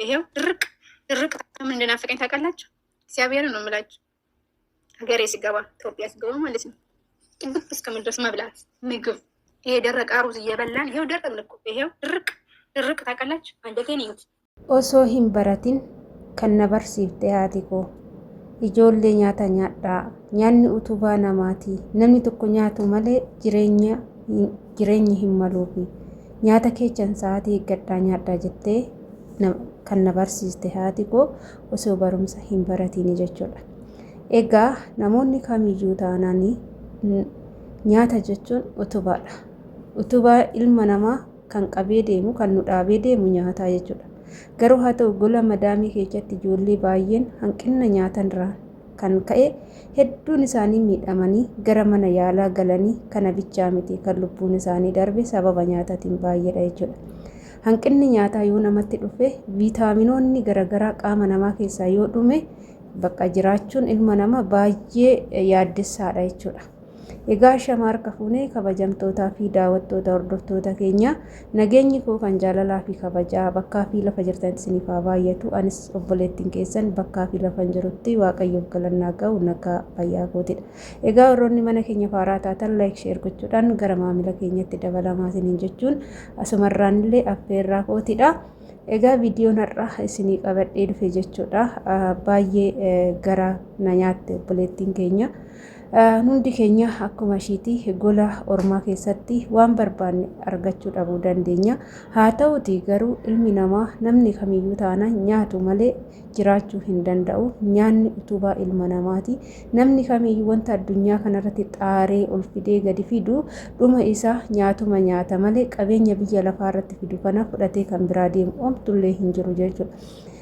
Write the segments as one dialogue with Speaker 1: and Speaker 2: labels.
Speaker 1: ይሄው ድርቅ ምን እንደናፈቀኝ ታውቃላችሁ? እግዚአብሔርን ነው የምላችሁ። ሀገሬ ሲገባ ኢትዮጵያ ሲገባ ማለት ነው ጥግብ እስከምንድረስ መብላት ምግብ ይሄ ደረቅ ሩዝ እየበላን ይሄው ደረቅ ልኩ ይሄው ድርቅ ታውቃላችሁ። አንጀቴን ይዩት።
Speaker 2: osoo hin baratin kan na barsiifte haati koo ijoollee nyaata nyaadhaa nyaanni utubaa namaati namni tokko nyaatu malee jireenyi hin maluufi nyaata keechan sa'aatii eeggadhaa nyaadhaa jettee kan na barsiiste haati koo osoo barumsa hin baratin jechuudha. Egaa namoonni kamiyyuu taananii nyaata jechuun utubaadha. Utubaa ilma namaa kan qabee deemu kan nu dhaabee deemu nyaataa jechuudha. Garuu haa ta'u gola madaamii keessatti ijoollee baay'een hanqina nyaatanirraa kan ka'e hedduun isaanii miidhamanii gara mana yaalaa galanii kana bichaa miti kan lubbuun isaanii darbe sababa nyaataatiin baay'eedha jechuudha. Hanqinni nyaataa yoo namatti dhufe viitaaminoonni garaagaraa qaama namaa keessaa yoo dhume bakka jiraachuun ilma namaa baay'ee yaaddessaadha jechuudha. Egaa shama harka fuunee kabajamtootaa fi daawwattoota hordoftoota keenya nageenyi koo kan jaalalaa fi kabajaa bakkaa fi lafa jirtan isiniif haa baay'atu. Anis obboleettiin keessan bakkaa fi lafa jirutti waaqayyoof galannaa ga'u nagaa fayyaa kootidha. Egaa warroonni mana keenya faaraa taatan laayik sheer gochuudhaan gara maamila keenyatti dabalamaa isiniin jechuun asumarraan illee affeerraa kootidha. Egaa viidiyoon har'a isinii qabadhee dhufe jechuudha. Baay'ee gara na nyaatte obboleettiin keenya. Hundi keenya akkuma ishiitii gola ormaa keessatti waan barbaanne argachuu dhabuu dandeenya. Haa ta'uti garuu ilmi namaa namni kamiyyuu taana nyaatu malee jiraachuu hin danda'u. Nyaanni utubaa ilma namaati. Namni kamiyyuu wanta addunyaa kanarratti xaaree ol fidee gadi fidu dhuma isaa nyaatuma nyaata malee qabeenya biyya lafaarratti fidu kana fudhatee kan biraa deemu omtullee hin jiru jechuudha.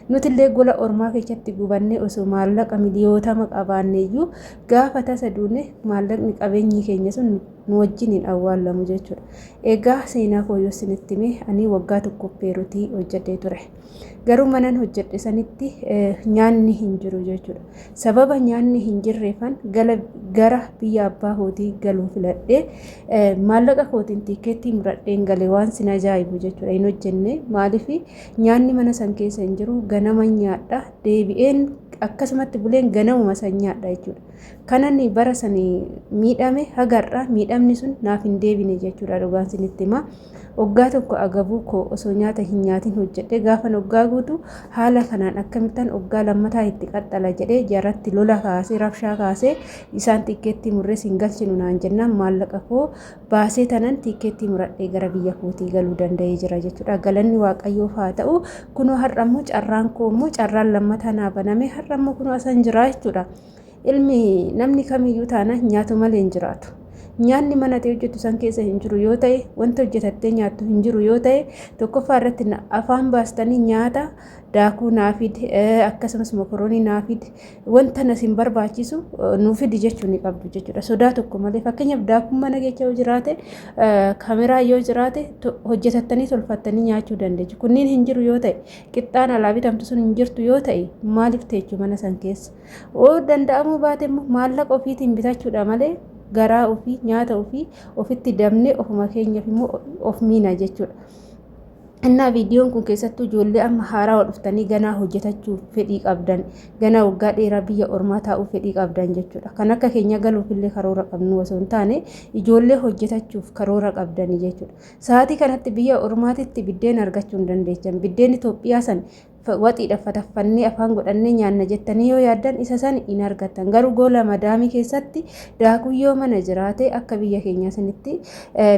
Speaker 2: Nutillee gola ormaa keessatti gubannee osoo maallaqa miliyootama qabaanneeyyuu gaafa tasa duune maallaqni qabeenyi keenya sun nu wajjin hin awwaallamu jechuudha. Egaa seenaa koo yoo isinitti hime ani waggaa tokko peerutii hojjedhee ture. Garuu manan hojjedhe sanitti nyaanni hin jiru jechuudha. Sababa nyaanni hin jirreefan gara biyya abbaa kootii galuu filadhee maallaqa kootiin tikeettii muradheen galee waan sin ajaa'ibu jechuudha. Hin hojjenne maaliif nyaanni mana san keessa hin jiru ganama nyaadha deebi'een akkasumatti buleen ganamuma san nyaadha jechuudha. Kanan bara sanii miidhame hagarra miidhamni sun naaf hin deebine jechuudha. Dhugaan sinitti hima. Waggaa tokko agabuu koo osoo nyaata hin nyaatin hojjedhe gaafa waggaa guutuu haala kanaan akkamittan waggaa lammataa itti qaxxala jedhee jaratti lola kaasee rabshaa kaasee isaan tikeettii murree sin galchinu naan jennaan maallaqa koo baasee tanan tikeettii muradhee gara biyya kootii galuu danda'ee jira jechuudha. Galanni waaqayyoof haa ta'u kunoo har'ammoo carraan koo immoo carraan lammataa naa baname har'ammoo kunoo asan jira jechuudha. Ilmi namni kamiyyuu taana nyaatu malee hin jiraatu. Nyaanni mana ta'e hojjetu san keessa hin jiru yoo ta'e wanta hojjetattee nyaattu hin jiru yoo ta'e tokkoffaa irratti afaan baastanii nyaata daakuu naafid akkasumas mokoroonii naafid wanta nasin barbaachisu nuufid jechuu ni qabdu jechuudha. Sodaa tokko malee fakkeenyaaf daakuun mana keessa yoo jiraate kaameraa yoo jiraate hojjetattanii tolfattanii nyaachuu dandeessu. Kunniin hin jiru yoo ta'e qixxaan alaa bitamtu sun hin jirtu yoo ta'e maaliif teechuu mana san keessa? Oo danda'amuu baate immoo maallaqa ofiitiin bitachuudha malee garaa ofii nyaata ofii ofitti dabnee ofuma keenyaaf immoo of miina jechuudha. Innaa viidiyoon kun keessattuu ijoollee amma haaraa dhuftanii ganaa hojjetachuuf fedhii qabdan ganaa waggaa dheeraa biyya ormaa taa'uuf fedhii qabdan jechuudha. Kan akka keenya galuufillee karoora qabnu osoo hin taane ijoollee hojjetachuuf karoora qabdanii jechuudha. Sa'aatii kanatti biyya ormaatitti biddeen argachuu hin dandeessan. Biddeen Itoophiyaa san waxiidha fataffannee afaan godhannee nyaanna jettanii yoo yaaddan isa san hin argattan. Garuu gola madaamii keessatti daakuu yoo mana jiraate akka biyya keenya sanitti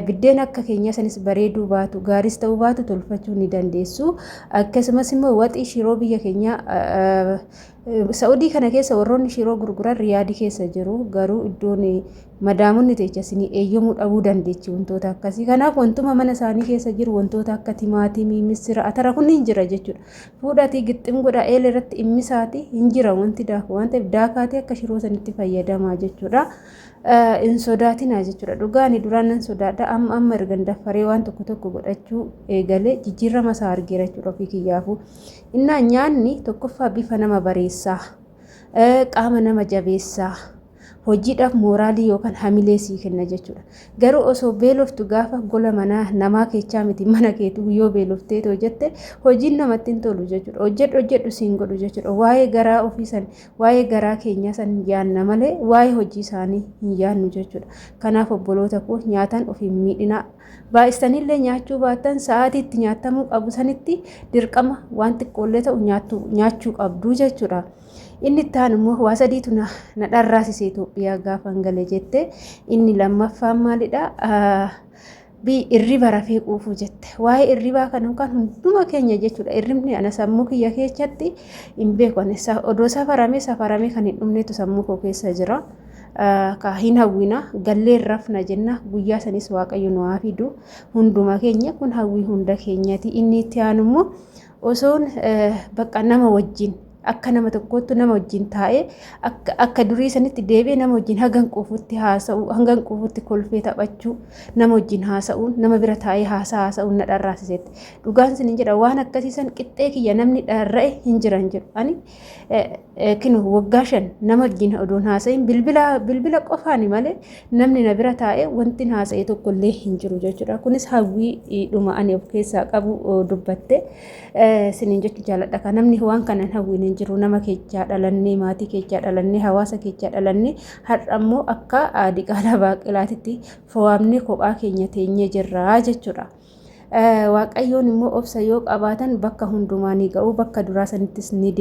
Speaker 2: biddeen akka keenya sanis bareeduu baatu gaaris ta'uu baatu tolfachuu ni dandeessu. Akkasumas immoo waxii shiroo biyya keenya Saudi kana keessa warroonni shiroo gurguran Riyaadii keessa jiru. Garuu iddoon madaamonni teechasanii eeyyamuu dhabuu dandeechi wantoota akkasii. Kanaaf wantuma mana isaanii keessa jiru wantoota akka timaatimii, misira, atara kun hin jira jechuudha. Fuudhatii gixxim godha eel irratti immisaati hin jira wanti daaku waan ta'eef daakaatee akka shiroo sanitti fayyadamaa jechuudha. In sodaatina jechuudha. Dhugaani duraan nan sodaadha amma ergan daffaree waan tokko godhachuu eegalee jijjiirama isaa argeera jechuudha ofii kiyyaafu. Innaa nyaanni tokkoffaa bifa nama bareessaa qaama nama jabeessaa hojiidhaaf mooraalii yookaan hamilee sii kenna jechuudha. Garuu osoo beeloftu gaafa gola manaa namaa keechaa miti mana keetu yoo beeloftee hojjette hojiin namatti hin tolu jechuudha. Hojjedhu siin godhu jechuudha. Waa'ee garaa ofiisan waa'ee garaa keenya san yaanna malee waa'ee hojii isaanii hin yaannu jechuudha. Kanaaf obboloota koo nyaatan of hin miidhinaa. Baay'isanillee nyaachuu baattan sa'aatii itti nyaatamuu qabu sanitti dirqama waan xiqqoollee ta'u nyaachuu qabdu jechuudha. Inni itti aanu immoo waa sadiitu na dharraasise Itoophiyaa gaafa galee jette. Inni lammaffaan maalidha? Irriba rafee quufuu jette. Waa'ee irribaa kana kan hunduma keenya jechuudha. Irribni ana sammuu kiyya keessatti hin beeku. Odoo safarame kan hin dhumnetu sammuu koo keessa jira. Ka hin hawwina galleen rafna jenna guyyaa sanis waaqayyo nu haa fidu hunduma keenya kun hawwii hunda keenyati. Inni itti aanu immoo osoon bakka nama wajjin akka nama tokkottu nama wajjin taa'ee akka durii sanitti deebi'ee nama wajjin hangan quufutti haasa'u hangan quufutti kolfee taphachuu nama wajjin haasa'uun nama bira taa'ee haasa'uun na dharraasisetti. Dhugaan sin jedha waan akkasiisan qixxee kiyya namni dharra'e hin jiran jedhu ani kinu waggaa 5 nama wajjin odoon haasa'in bilbila qofaani malee namni na bira taa'ee wanti haasa'e tokkollee hin jiru jechuudha. Kunis hawwii dhuma ani of keessaa qabu dubbatte sinin jechuu jaaladha. Kan namni waan kanan hawwiin hin jiru nama keechaa dhalannee maatii keechaa dhalannee hawaasa keechaa dhalannee har'a immoo akka diqaalaa baaqilaatitti fo'amnee kophaa keenya teenyee jirra jechuudha. Waaqayyoon immoo obsa yoo qabaatan bakka hundumaa ni ga'u bakka duraa sanittis ni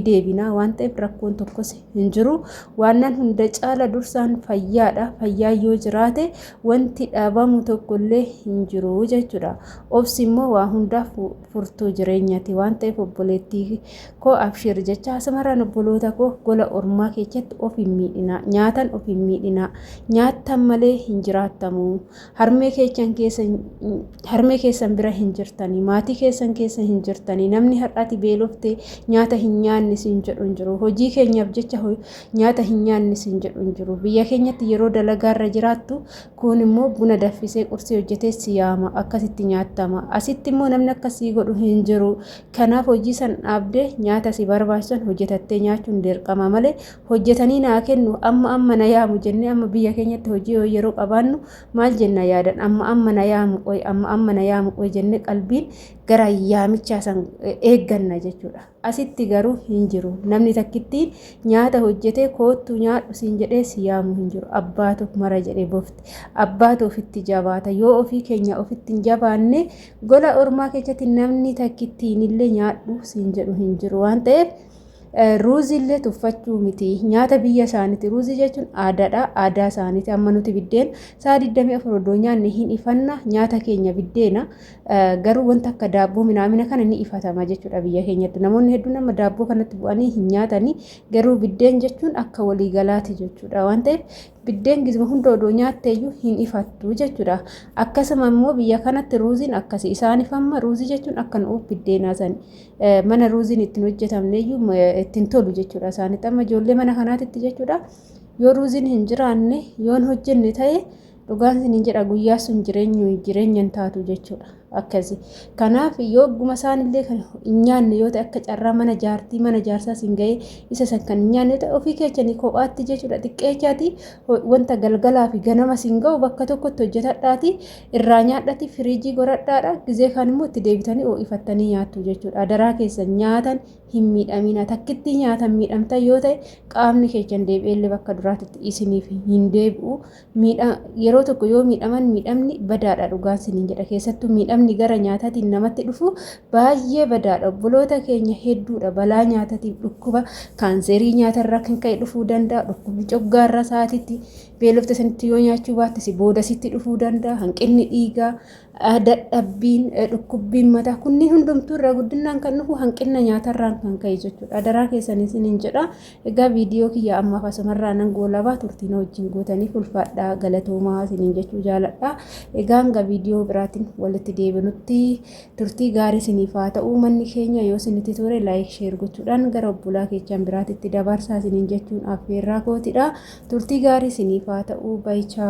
Speaker 2: deebina waan ta'eef rakkoon tokkos hin jiru. Waannan hunda caala dursaan fayyaadha. Fayyaa yoo jiraate wanti dhabamu tokkollee hin jiru jechuudha. Obsi immoo waa hundaaf furtuu jireenyaati waan ta'eef obboleettii koo abshir jecha asamaraan obboloota koo gola ormaa keessatti of hin miidhina. Nyaatan of hin miidhina. Nyaatan malee hin jiraattamu. Harmee keessan bira hin jirtanii maatii keessan keessa hin jirtanii namni har'aati beeloftee nyaata hin nyaanne sin jedhu hin jiru. Hojii keenyaaf jecha nyaata hin nyaanne sin jedhu hin jiru. Biyya keenyatti yeroo dalagaarra jiraattu kun immoo buna daffisee qursii hojjetee siyaama akkasitti nyaattama. Asitti immoo namni akkasii godhu hin jiru. Kanaaf hojii san dhaabdee nyaata si barbaachisan hojjetattee nyaachuun dirqama malee hojjetanii naa kennu amma na yaamu jennee amma biyya keenyatti hojii yeroo qabaannu maal jenna yaadan amma na yaamu qoy amma na yaamu qoy jennee qalbiin gara yaamichaa san eegganna jechuudha. Asitti garuu hin jiru. Namni takkittiin nyaata hojjetee koottu nyaadhu siin jedhee si yaamu hin jiru. Abbaatu mara jedhee bofti. Abbaatu ofitti jabaata. Yoo ofii keenya ofitti hin jabaanne gola ormaa keessatti namni takkittiin illee nyaadhu siin jedhu hin jiru waan ta'eef ruuzillee tuffachuu miti nyaata biyya isaaniiti. Ruuzii jechuun aadaadha. Aadaa isaaniiti. Amma nuti biddeen saa 24 odoo nyaanne hin ifanna nyaata keenya biddeena. Garuu wanta akka daabboo minaamina kana ni ifatama jechuudha biyya keenyatti. Namoonni hedduun amma daabboo kanatti bu'anii hin nyaatanii garuu biddeen jechuun akka waliigalaati jechuudha waan ta'eef biddeen gizma hunda odoo nyaatteeyyuu hin ifattu jechuudha. Akkasuma immoo biyya kanatti ruuziin akkasi isaan ifamma ruuzii jechuun akka nuuf biddeenaa san mana ruuziin ittiin hojjetamneeyyuu ittiin tolu jechuudha. Isaanitti amma ijoollee mana kanaatitti jechuudha. Yoo ruuziin hin jiraanne yoon hojjenne ta'e dhugaan sin jedha guyyaa sun jireenya hin taatu jechuudha. Akkasi kanaaf yoo guma isaanillee kan hin nyaanne yoo ta'e akka carraa mana jaarsaa sin ga'ee isa san kan hin nyaanne ta'e ofii keessanii kophaatti jechuudha. Xiqqeechaati wanta galgalaa fi ganama sin ga'u bakka tokkotti hojjetadhaati irraa nyaadhati firiijii godhadhaadha gizee kan immoo itti deebitanii ho'ifattanii nyaattu jechuudha. Adaraa keessan nyaatan hin miidhamina. Takkitti nyaatan miidhamtan yoo ta'e qaamni keessan deebi'eellee bakka duraatti isiniif hin deebi'u. Yeroo tokko yoo miidhaman miidhamni badaadha dhugaan sin jedha keessattuu miidhamni gara nyaataatiin namatti dhufu baay'ee badaadha. Obboloota keenya hedduudha balaa nyaatatiif dhukkuba kaanserii nyaatarraa kan ka'e dhufuu danda'a. Dhukkubni coggaarraa sa'aatitti beelofte sanitti yoo nyaachuu baatte si boodasitti dhufuu danda'a. Hanqinni dhiigaa dadhabbiin dhukkubbiin mataa kunniin hundumtuu irraa guddinaan kan dhufu hanqina nyaatarraan kan ka'e jechuudha. Adaraa keessanii sinin jedha. Egaa viidiyoo kiyya ammaaf asumarraa nan goolabaa turtiin wajjin gootaniif ulfaadhaa galatoomaa sinin jechuu jaaladha. Egaa hanga viidiyoo biraatiin walitti deebinutti turtii gaarii siniif haa ta'u. Manni keenya yoo sinitti ture laayik sheer gochuudhaan gara obbolaa keessan biraatitti dabarsaa sinin jechuun affeerraa kootidha. Turtii gaarii siniif haa ta'u. Baay'ichaa